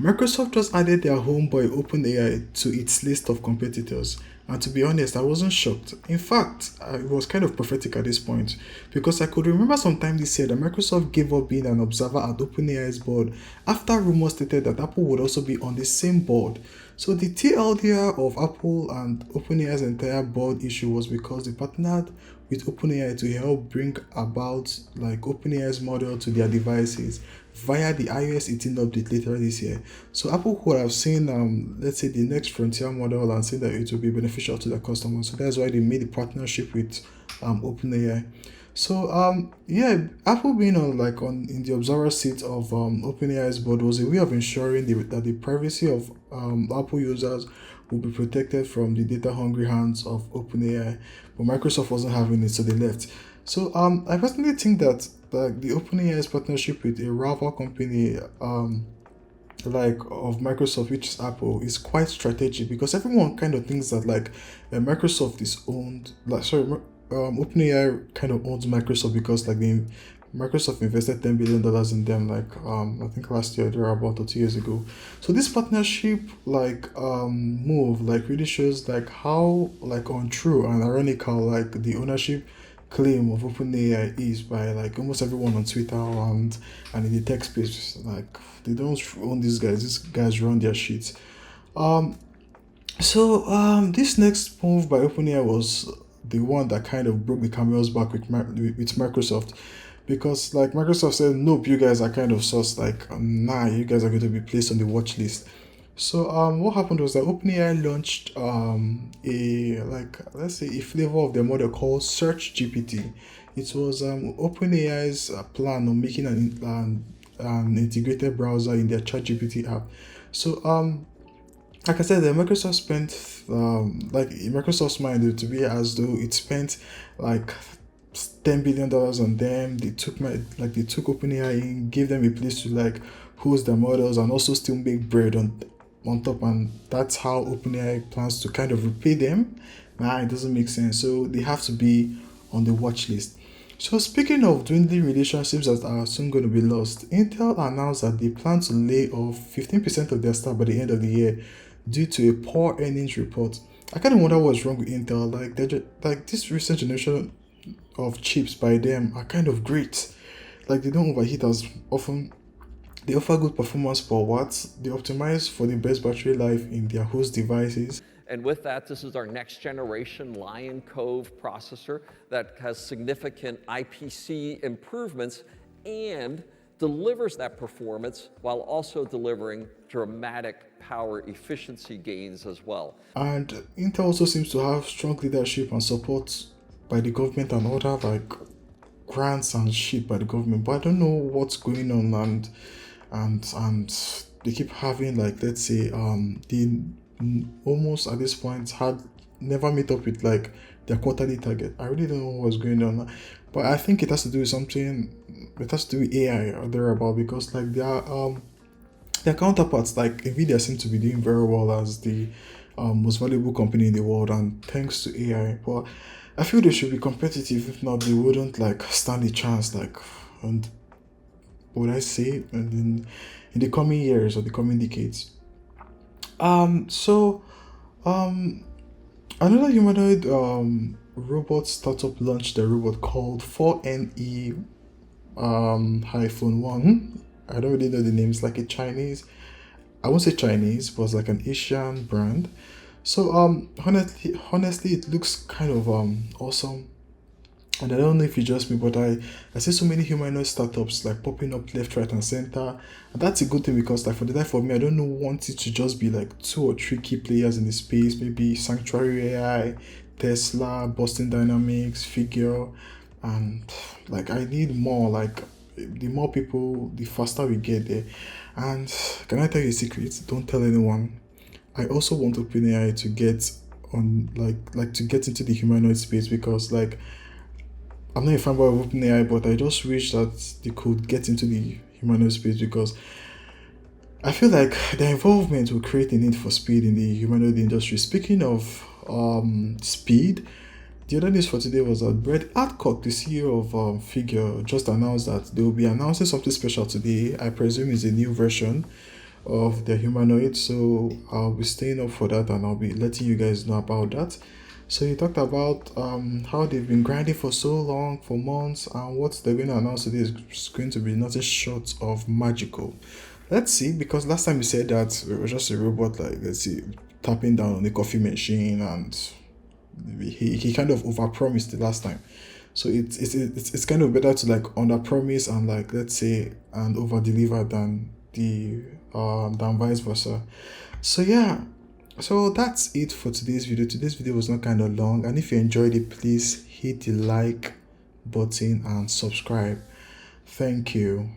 Microsoft just added their homeboy OpenAI to its list of competitors. And to be honest, I wasn't shocked. In fact, it was kind of prophetic at this point because I could remember sometime this year that Microsoft gave up being an observer at OpenAI's board after rumors stated that Apple would also be on the same board. So the TLDR of Apple and OpenAI's entire board issue was because they partnered with OpenAI to help bring about like OpenAI's model to their devices via the iOS 18 update later this year. So Apple could have seen, let's say, the next frontier model and seen that it will be beneficial to the customers. So that's why they made the partnership with OpenAI. So yeah, Apple being on in the observer seat of OpenAI's board was a way of ensuring that the privacy of Apple users will be protected from the data hungry hands of OpenAI. But Microsoft wasn't having it, so they left. So I personally think that like the OpenAI's partnership with a rival company like of Microsoft, which is Apple, is quite strategic because everyone kind of thinks that like Microsoft is owned like sorry OpenAI kind of owns Microsoft because like Microsoft invested $10 billion in them like I think last year or about or 2 years ago. So this partnership like move like really shows like how like untrue and ironical like the ownership claim of OpenAI is by like almost everyone on Twitter and in the tech space. Like they don't own these guys. These guys run their shit. Um. This next move by OpenAI was the one that kind of broke the camel's back with Microsoft because like Microsoft said, nope, you guys are kind of sus. Like nah, you guys are going to be placed on the watch list. So what happened was that OpenAI launched a like let's say a flavor of their model called Search GPT. It was OpenAI's plan on making an integrated browser in their ChatGPT app. So like I said, Microsoft spent like in Microsoft's mind it to be as though it spent like $10 billion on them. They took OpenAI in, gave them a place to like host their models and also still make bread on top, and that's how OpenAI plans to kind of repay them. Nah, it doesn't make sense. So they have to be on the watch list. So speaking of dwindling relationships that are soon going to be lost, Intel announced that they plan to lay off 15% of their staff by the end of the year due to a poor earnings report. I kind of wonder what's wrong with Intel. Like like this recent generation of chips by them are kind of great. Like they don't overheat as often. They offer good performance per watt. They optimize for the best battery life in their host devices. And with that, this is our next generation Lion Cove processor that has significant IPC improvements and delivers that performance while also delivering dramatic power efficiency gains as well. And Intel also seems to have strong leadership and support by the government and other like grants and shit by the government. But I don't know what's going on and they keep having like let's say the almost at this point had never meet up with like their quarterly target. I really don't know what's going on, but I think it has to do with something. It has to do with AI or thereabout because like their counterparts like Nvidia seem to be doing very well as the most valuable company in the world, and thanks to AI. But I feel they should be competitive. If not, they wouldn't like stand a chance. Like, and what would I say? And in the coming years or the coming decades. So um another humanoid robot startup launched a robot called 4NE hyphen one. I don't really know the names, like a Chinese, I won't say Chinese, but it's like an Asian brand. So honestly it looks kind of awesome. And I don't know if it's just me, but I see so many humanoid startups like popping up left, right, and center. And that's a good thing because like for the life of me, I don't know want it to just be like two or three key players in the space, maybe Sanctuary AI, Tesla, Boston Dynamics, Figure, and like I need more. Like the more people, the faster we get there. And can I tell you a secret? Don't tell anyone. I also want OpenAI to get on like to get into the humanoid space because like I'm not a fanboy of OpenAI, but I just wish that they could get into the humanoid space because I feel like their involvement will create a need for speed in the humanoid industry. Speaking of speed, the other news for today was that Brett Adcock, the CEO of Figure, just announced that they will be announcing something special today. I presume it's a new version of the humanoid. So I'll be staying up for that and I'll be letting you guys know about that. So he talked about how they've been grinding for so long, for months, and what they're going to announce today is going to be nothing short of magical. Let's see, because last time he said that it was just a robot, like, let's see, tapping down on the coffee machine, and he kind of overpromised the last time. So it's kind of better to like under promise and like let's say and over deliver than vice versa. So yeah, so that's it for today's video. Today's video was not kind of long, and if you enjoyed it, please hit the like button and subscribe. Thank you.